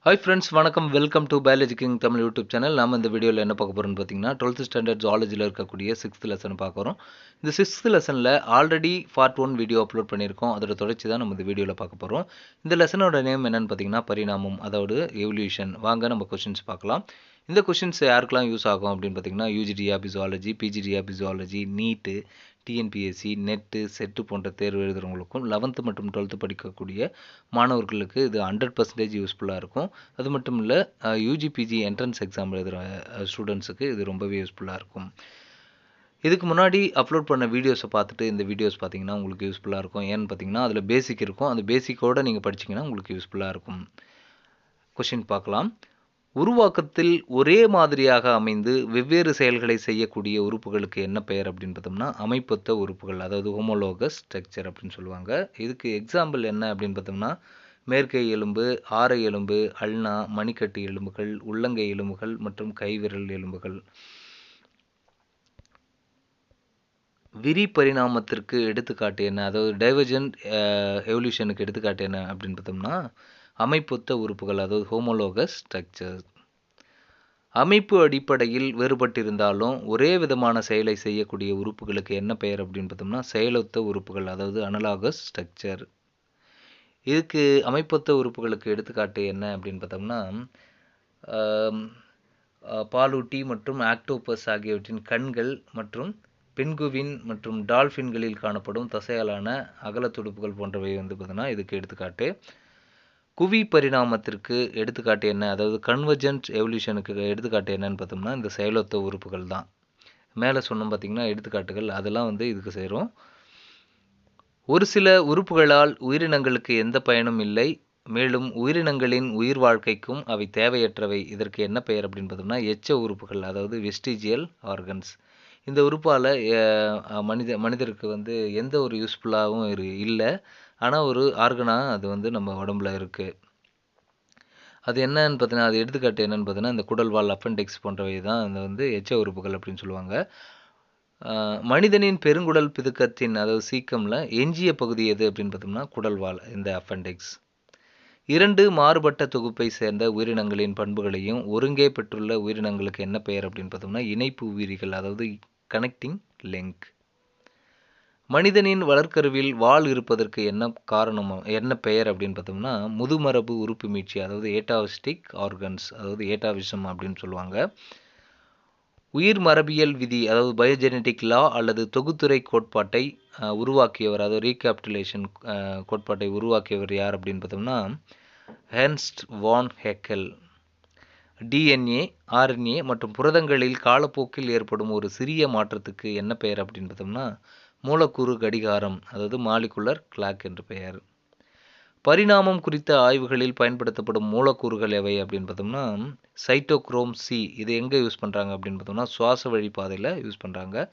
Hi friends, வணக்கம். Welcome to biology king Tamil YouTube channel. நாம இந்த வீடியோவில் என்ன பார்க்க போகிறோம்னு பார்த்தீங்கன்னா 12th ஸ்டாண்டர்ட் ஜுவாலஜியில் இருக்கக்கூடிய 6th லெசன் பார்க்க போகிறோம். இந்த 6th லெசனில் ஆல்ரெடி பார்ட் 1 வீடியோ அப்லோட் பண்ணியிருக்கோம். அதோட தொடர்ச்சி தான் நம்ம இந்த வீடியோவில் பார்க்க போகிறோம். இந்த லெசனோட நேம் என்னன்னு பார்த்தீங்கன்னா பரிணாமம், அதாவது எவல்யூஷன். வாங்க நம்ம கொஷின்ஸ் பார்க்கலாம். இந்த கொஷின்ஸ் யாருக்கெல்லாம் யூஸ் ஆகும் அப்படின்னு பார்த்தீங்கன்னா யூஜிடிஆபி ஜுவாலஜி, பிஜிடிஆபி ஜுவாலஜி, நீட்டு, டிஎன்பிஎஸ்சி, நெட்டு, செட்டு போன்ற தேர்வு எழுதுகிறவங்களுக்கும் 11th மற்றும் 12th படிக்கக்கூடிய மாணவர்களுக்கு இது 100% யூஸ்ஃபுல்லாக இருக்கும். அது மட்டும் இல்லை, யூஜி பிஜி என்ட்ரன்ஸ் எக்ஸாம் எழுதுகிற ஸ்டூடெண்ட்ஸுக்கு இது ரொம்பவே யூஸ்ஃபுல்லாக இருக்கும். இதுக்கு முன்னாடி அப்லோட் பண்ண வீடியோஸை பார்த்துட்டு இந்த வீடியோஸ் பார்த்தீங்கன்னா உங்களுக்கு யூஸ்ஃபுல்லாக இருக்கும். ஏன்னு பார்த்தீங்கன்னா அதில் பேசிக் இருக்கும். அந்த பேசிக்கோடு நீங்கள் படிச்சிங்கன்னா உங்களுக்கு யூஸ்ஃபுல்லாக இருக்கும். கொஷின் பார்க்கலாம். உருவாக்கத்தில் ஒரே மாதிரியாக அமைந்து வெவ்வேறு செயல்களை செய்யக்கூடிய உறுப்புகளுக்கு என்ன பெயர் அப்படின்னு பார்த்தோம்னா அமைப்பொத்த உறுப்புகள், அதாவது ஹோமோலோகஸ் ஸ்ட்ரக்சர் அப்படின்னு சொல்லுவாங்க. இதுக்கு எக்ஸாம்பிள் என்ன அப்படின்னு பார்த்தோம்னா மேற்கை எலும்பு, ஆரை எலும்பு, அல்னா, மணிக்கட்டு எலும்புகள், உள்ளங்கை எலும்புகள் மற்றும் கைவிரல் எலும்புகள். விரி பரிணாமத்திற்கு எடுத்துக்காட்டு என்ன, அதாவது டைவர்ஜென்ட் எவல்யூஷனுக்கு எடுத்துக்காட்டு என்ன அப்படின்னு பார்த்தோம்னா அமைப்பொத்த உறுப்புகள், அதாவது ஹோமோலோகஸ் ஸ்ட்ரக்சர். அமைப்பு அடிப்படையில் வேறுபட்டிருந்தாலும் ஒரே விதமான செயலை செய்யக்கூடிய உறுப்புகளுக்கு என்ன பெயர் அப்படின்னு பார்த்தோம்னா செயலொத்த உறுப்புகள், அதாவது அனலாகஸ் ஸ்ட்ரக்சர். இதுக்கு அமைப்பொத்த உறுப்புகளுக்கு எடுத்துக்காட்டு என்ன அப்படின்னு பார்த்தோம்னா பாலூட்டி மற்றும் ஆக்டோபஸ் ஆகியவற்றின் கண்கள் மற்றும் பென்குவின் மற்றும் டால்ஃபின்களில் காணப்படும் தசையாலான அகல துடுப்புகள் போன்றவை பார்த்தோம்னா இதுக்கு எடுத்துக்காட்டு. குவி பரிணாமத்திற்கு எடுத்துக்காட்டு என்ன, அதாவது கன்வர்ஜென்ட் எவல்யூஷனுக்கு எடுத்துக்காட்டு என்னன்னு பார்த்தோம்னா இந்த செயலொத்த உறுப்புகள் தான். மேலே சொன்னோம் பார்த்தீங்கன்னா எடுத்துக்காட்டுகள், அதெல்லாம் இதுக்கு சேரும். ஒரு சில உறுப்புகளால் உயிரினங்களுக்கு எந்த பயனும் இல்லை, மேலும் உயிரினங்களின் உயிர் வாழ்க்கைக்கும் அவை தேவையற்றவை. இதற்கு என்ன பெயர் அப்படின்னு பார்த்தோம்னா எச்ச உறுப்புகள், அதாவது வெஸ்டிஜியல் ஆர்கன்ஸ். இந்த உறுப்பால் மனிதருக்கு எந்த ஒரு யூஸ்ஃபுல்லாகவும் இல்லை, ஆனால் ஒரு ஆர்கனாக அது நம்ம உடம்புல இருக்குது. அது என்னன்னு பார்த்தீங்கன்னா அது எடுத்துக்காட்டு என்னன்னு பார்த்தீங்கன்னா இந்த குடல்வால், அப்பெண்டிக்ஸ் போன்றவை தான் எச்ச உறுப்புகள் அப்படின்னு சொல்லுவாங்க. மனிதனின் பெருங்குடல் பிதுக்கத்தின், அதாவது சீக்கமில் எஞ்சிய பகுதி எது அப்படின்னு பார்த்தோம்னா குடல்வால், இந்த அப்பெண்டிக்ஸ். இரண்டு மாறுபட்ட தொகுப்பை சேர்ந்த உயிரினங்களின் பண்புகளையும் ஒருங்கே பெற்றுள்ள உயிரினங்களுக்கு என்ன பெயர் அப்படின்னு பார்த்தோம்னா இணைப்பு உயிரிகள், அதாவது கனெக்டிங் லிங்க். மனிதனின் வளர்க்கருவில் வால் இருப்பதற்கு என்ன பெயர் அப்படின்னு பார்த்தோம்னா முதுமரபு உறுப்பு மீட்சி, அதாவது ஏட்டாவிஸ்டிக் ஆர்கன்ஸ், அதாவது ஏட்டாவிசம் அப்படின்னு சொல்லுவாங்க. உயிர் மரபியல் விதி, அதாவது பயோஜெனடிக் லா அல்லது தொகுத்துறை கோட்பாட்டை உருவாக்கியவர், அதாவது ரீகேப்டுலேஷன் கோட்பாட்டை உருவாக்கியவர் யார் அப்படின்னு பார்த்தோம்னா ஹெர்ன்ஸ்ட் வான் ஹெக்கல். டிஎன்ஏ, ஆர்என்ஏ மற்றும் புரதங்களில் காலப்போக்கில் ஏற்படும் ஒரு சிறிய மாற்றத்துக்கு என்ன பெயர் அப்படின்னு பார்த்தோம்னா மூலக்கூறு கடிகாரம், அதாவது மாலிகுலர் கிளாக் என்று பெயர். பரிணாமம் குறித்த ஆய்வுகளில் பயன்படுத்தப்படும் மூலக்கூறுகள் எவை அப்படின்னு பார்த்தோம்னா சைட்டோக்ரோம் சி. இது எங்கே யூஸ் பண்ணுறாங்க அப்படின்னு பார்த்தோம்னா சுவாச வழி பாதையில் யூஸ் பண்ணுறாங்க.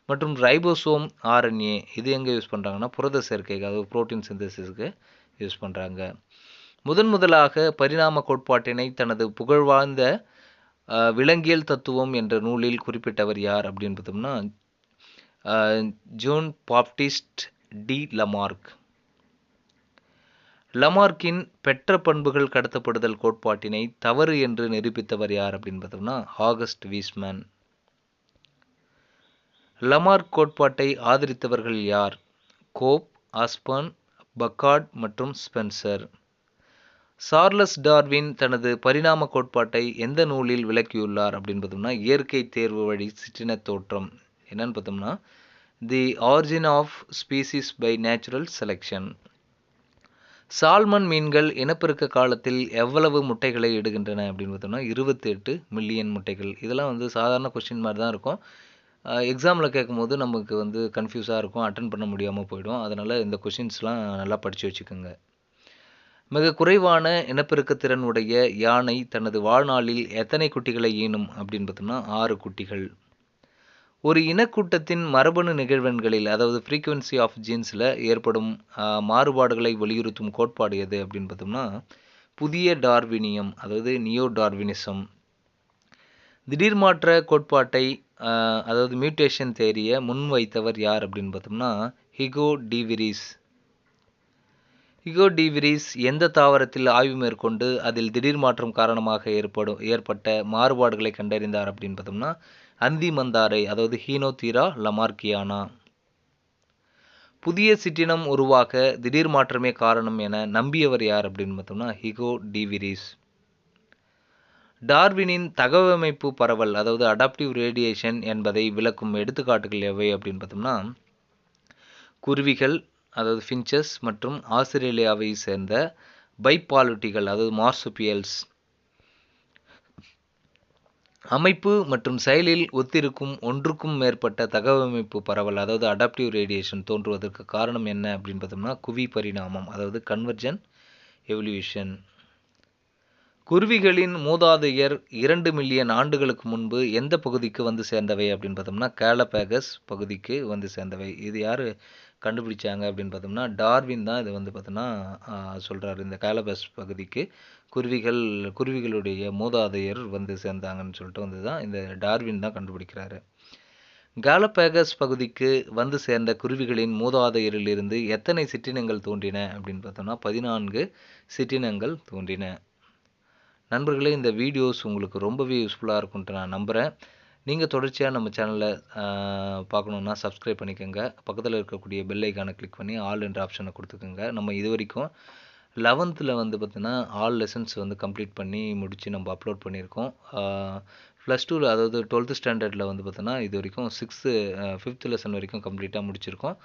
மற்றும் ரைபோசோம் ஆர்என்ஏ, இது எங்கே யூஸ் பண்ணுறாங்கன்னா புரத சேர்க்கைக்கு, அதாவது புரோட்டீன் சிந்தசிஸுக்கு யூஸ் பண்ணுறாங்க. முதலாக பரிணாம கோட்பாட்டினை தனது புகழ்வாய்ந்த விலங்கியல் தத்துவம் என்ற நூலில் குறிப்பிட்டவர் யார் அப்படின்னு பார்த்தோம்னா ஜோன் பாப்டிஸ்ட் டி லமார்க். லமார்க்கின் பெற்ற பண்புகள் கடத்தப்படுதல் கோட்பாட்டினை தவறு என்று நிரூபித்தவர் யார் அப்படின்னு பார்த்தோம்னா ஆகஸ்ட் வீஸ்மேன். லமார்க் கோட்பாட்டை ஆதரித்தவர்கள் யார்? கோப், ஆஸ்பர்ன், பக்கார்ட் மற்றும் ஸ்பென்சர். சார்லஸ் டார்வின் தனது பரிணாம கோட்பாட்டை எந்த நூலில் விளக்கியுள்ளார் அப்படின்னு பார்த்தோம்னா இயற்கை தேர்வு வழி சிற்றின தோற்றம், என்னன்னு பார்த்தோம்னா the origin of species by natural selection. Salmon மீன்கள் இனப்பெருக்க காலத்தில் எவ்வளவு முட்டைகளை இடுகின்றன அப்படின்னு பார்த்தோம்னா 28 மில்லியன் முட்டைகள். இதெல்லாம் சாதாரண கொஸ்டின் மாதிரி தான் இருக்கும். எக்ஸாமில் கேட்கும்போது நமக்கு கன்ஃபியூஸாக இருக்கும், அட்டன் பண்ண முடியாமல் போயிடும். அதனால் இந்த கொஷின்ஸ்லாம் நல்லா படித்து வச்சுக்கோங்க. மிக குறைவான இனப்பெருக்க திறன் உடைய யானை தனது வாழ்நாளில் எத்தனை குட்டிகளை ஈனும் அப்படின்னு பார்த்தோம்னா 6 குட்டிகள். ஒரு இனக்கூட்டத்தின் மரபணு நிகழ்வெண்களில், அதாவது ஃப்ரீக்குவென்சி ஆஃப் ஜீன்ஸில் ஏற்படும் மாறுபாடுகளை வலியுறுத்தும் கோட்பாடு எது அப்படின்னு பார்த்தோம்னா புதிய டார்வினியம், அதாவது நியோ டார்வினிசம். திடீர் மாற்ற கோட்பாட்டை, அதாவது மியூட்டேஷன் தேரியை முன்வைத்தவர் யார் அப்படின்னு பார்த்தோம்னா ஹிகோ டிவிரிஸ். ஹிகோ டி விரிஸ் எந்த தாவரத்தில் ஆய்வு மேற்கொண்டு அதில் திடீர் மாற்றம் காரணமாக ஏற்பட்ட மாறுபாடுகளை கண்டறிந்தார் அப்படின்னு பார்த்தோம்னா அந்தி மந்தாரை, அதாவது ஹீனோதீரா லமார்க்கியானா. புதிய சிற்றினம் உருவாக திடீர் மாற்றமே காரணம் என நம்பியவர் யார் அப்படின்னு பார்த்தோம்னா ஹிகோ டி விரிஸ். டார்வினின் தகவமைப்பு பரவல், அதாவது அடாப்டிவ் ரேடியேஷன் என்பதை விளக்கும் எடுத்துக்காட்டுகள் எவை அப்படின்னு பார்த்தோம்னா குருவிகள், அதாவது ஃபின்ச்சஸ் மற்றும் ஆஸ்திரேலியாவை சேர்ந்த பைபாலுட்டிகள், அதாவது மார்சுபியல்ஸ். அமைப்பு மற்றும் செயலில் ஒத்திருக்கும் ஒன்றுக்கும் மேற்பட்ட தகவமைப்பு பரவல், அதாவது அடாப்டிவ் ரேடியேஷன் தோன்றுவதற்கு காரணம் என்ன அப்படின்னு பார்த்தோம்னா குவி பரிணாமம், அதாவது கன்வர்ஜென்ட் எவல்யூஷன். குருவிகளின் மூதாதையர் 2 மில்லியன் ஆண்டுகளுக்கு முன்பு எந்த பகுதிக்கு வந்து சேர்ந்தவை அப்படின்னு பார்த்தோம்னா கேலபேகஸ் பகுதிக்கு வந்து சேர்ந்தவை. இது யார் கண்டுபிடிச்சாங்க அப்படின்னு பார்த்தோம்னா டார்வின் தான் இது வந்து பார்த்தோன்னா சொல்கிறாரு. இந்த கேலபஸ் பகுதிக்கு குருவிகளுடைய மூதாதையர் வந்து சேர்ந்தாங்கன்னு சொல்லிட்டு வந்து தான் இந்த டார்வின் தான் கண்டுபிடிக்கிறாரு. கேலபேகஸ் பகுதிக்கு வந்து சேர்ந்த குருவிகளின் மூதாதையரிலிருந்து எத்தனை சிற்றினங்கள் தோன்றின அப்படின்னு பார்த்தோம்னா 14 சிற்றினங்கள் தோன்றின. நண்பர்களே, இந்த வீடியோஸ் உங்களுக்கு ரொம்பவே யூஸ்ஃபுல்லாக இருக்கும்ட்டு நான் நம்புகிறேன். நீங்கள் தொடர்ச்சியாக நம்ம சேனலை பார்க்கணுன்னா சப்ஸ்கிரைப் பண்ணிக்கோங்க. பக்கத்தில் இருக்கக்கூடிய பெல் ஐக்கானை கிளிக் பண்ணி ஆல் என்ற ஆப்ஷனை கொடுத்துக்கோங்க. நம்ம இது வரைக்கும் 11th வந்து பார்த்தீங்கன்னா ஆல் லெசன்ஸ் வந்து கம்ப்ளீட் பண்ணி முடித்து நம்ம அப்லோட் பண்ணியிருக்கோம். +2 அதாவது 12th ஸ்டாண்டர்டில் வந்து பார்த்தோன்னா இது வரைக்கும் 5th லெசன் வரைக்கும் கம்ப்ளீட்டாக முடிச்சிருக்கோம்.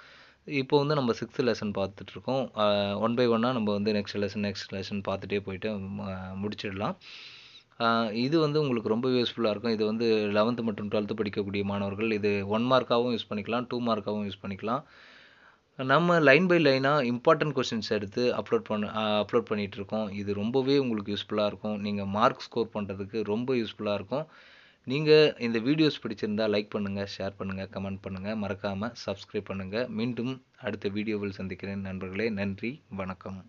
இப்போ வந்து நம்ம 6th லெசன் பார்த்துட்ருக்கோம். 1 பை 1 நம்ம வந்து நெக்ஸ்ட் லெசன் பார்த்துட்டே போயிட்டு முடிச்சிடலாம். இது வந்து உங்களுக்கு ரொம்ப யூஸ்ஃபுல்லாக இருக்கும். இது வந்து 11th மற்றும் 12th படிக்கக்கூடிய மாணவர்கள் இது 1 மார்க்காகவும் யூஸ் பண்ணிக்கலாம், 2 மார்க்காகவும் யூஸ் பண்ணிக்கலாம். நம்ம லைன் பை லைனாக இம்பார்ட்டன்ட் கொஸ்டின்ஸ் எடுத்து அப்லோட் பண்ணிகிட்ருக்கோம். இது ரொம்பவே உங்களுக்கு யூஸ்ஃபுல்லாக இருக்கும். நீங்கள் மார்க் ஸ்கோர் பண்ணுறதுக்கு ரொம்ப யூஸ்ஃபுல்லாக இருக்கும். நீங்கள் இந்த வீடியோஸ் பிடிச்சிருந்தால் லைக் பண்ணுங்கள், ஷேர் பண்ணுங்கள், கமெண்ட் பண்ணுங்கள், மறக்காமல் சப்ஸ்கிரைப் பண்ணுங்கள். மீண்டும் அடுத்த வீடியோவில் சந்திக்கிறேன் நண்பர்களே. நன்றி, வணக்கம்.